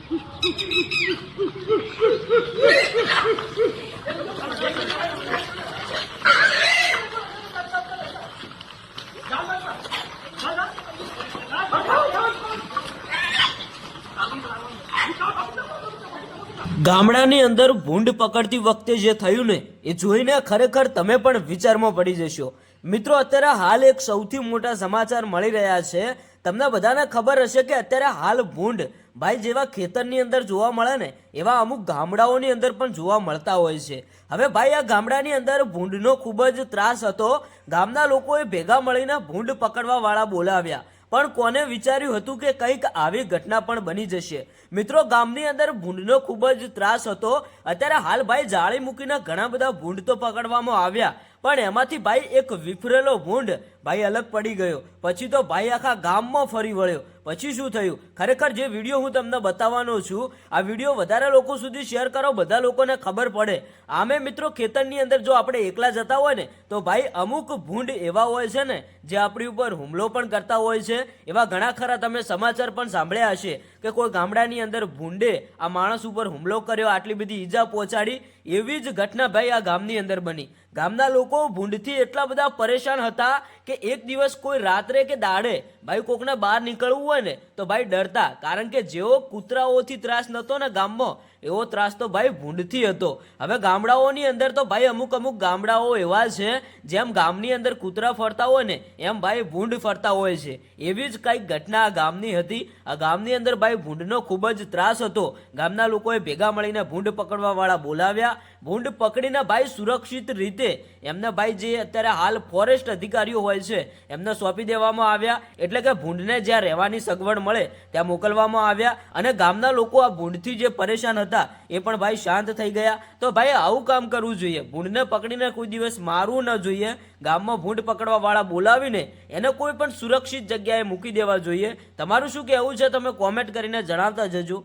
ગામડાની અંદર ભૂંડ પકડતી વખતે જે થયું ને એ જોઈને ખરેખર તમે પણ વિચારમાં પડી જશો। મિત્રો, અત્યારે હાલ એક સૌથી મોટા સમાચાર મળી રહ્યા છે। તમને બધાને ખબર હશે કે અત્યારે હાલ ભૂંડ ભાઈ જેવા ખેતરની અંદર જોવા મળે ને એવા અમુક ગામડાઓની અંદર પણ જોવા મળતા હોય છે। હવે ભાઈ આ ગામડાની અંદર ભૂંડનો ખૂબ જ ત્રાસ હતો। ગામના લોકોએ ભેગા મળીને ભૂંડ પકડવા વાળા બોલાવ્યા, પણ કોને વિચાર્યું હતું કે કંઈક આવી ઘટના પણ બની જશે। મિત્રો, ગામની અંદર ભૂંડનો ખૂબ જ ત્રાસ હતો। અત્યારે હાલ ભાઈ જાળી મૂકીને ઘણા બધા ભૂંડ તો પકડવામાં આવ્યા, પણ એમાંથી ભાઈ એક વિફરેલો ભૂંડ ભાઈ અલગ પડી ગયો। પછી તો ભાઈ આખા ગામમાં ફરી વળ્યો। પછી શું થયું ખરેખર જે વિડીયો હું તમને બતાવવાનો છું, આ વિડીયો વધારે લોકો સુધી શેર કરો, બધા લોકોને ખબર પડે। આમે મિત્રો ખેતરની અંદર જો આપણે એકલા જતા હોય ને તો ભાઈ અમુક ભૂંડ એવા હોય છે ને જે આપણી ઉપર હુમલો પણ કરતા હોય છે। એવા ઘણા ખરા તમે સમાચાર પણ સાંભળ્યા હશે કે કોઈ ગામડાની અંદર ભૂંડે આ માણસ ઉપર હુમલો કર્યો, આટલી બધી ઈજા પહોંચાડી। એવી જ ઘટના ભાઈ આ ગામની અંદર બની। ગામના લોકો ભૂંડથી એટલા બધા પરેશાન હતા કે એક દિવસ કોઈ રાત્રે કે દાડે ભાઈ કોકને બહાર નીકળવું હોય ને તો ભાઈ ડરતા, કારણ કે જેવો કૂતરાઓથી ત્રાસ નતો ને ગામમાં એવો ત્રાસ તો ભાઈ ભૂંડથી હતો। હવે ગામડાઓની અંદર તો ભાઈ અમુક ગામડાઓ એવા છે જેમ ગામની અંદર કૂતરા ફરતા હોય ને એમ ભાઈ ભૂંડ ફરતા હોય છે। એવી જ કંઈક ઘટના આ ગામની હતી। આ ગામની અંદર ભાઈ ભૂંડનો ખૂબ જ ત્રાસ હતો। ગામના લોકોએ ભેગા મળીને ભૂંડ પકડવા વાળા બોલાવ્યા। ભૂંડ પકડીને ભાઈ સુરક્ષિત રીતે એમને ભાઈ જે અત્યારે હાલ ફોરેસ્ટ અધિકારીઓ હોય છે એમને સોંપી દેવામાં આવ્યા। એટલે કે ભૂંડને જ્યાં રહેવાની સગવડ મળે ત્યાં મોકલવામાં આવ્યા અને ગામના લોકો આ ભૂંડથી જે પરેશાન હતા એ પણ ભાઈ શાંત થઈ ગયા। તો ભાઈ આવું કામ કરવું જોઈએ, ભૂંડને પકડીને કોઈ દિવસ મારવું ન જોઈએ। ગામમાં ભૂંડ પકડવા વાળા બોલાવીને એને કોઈ પણ સુરક્ષિત જગ્યાએ મૂકી દેવા જોઈએ। તમારું શું કહેવું છે તમે કોમેન્ટ કરીને જણાવતા જજો।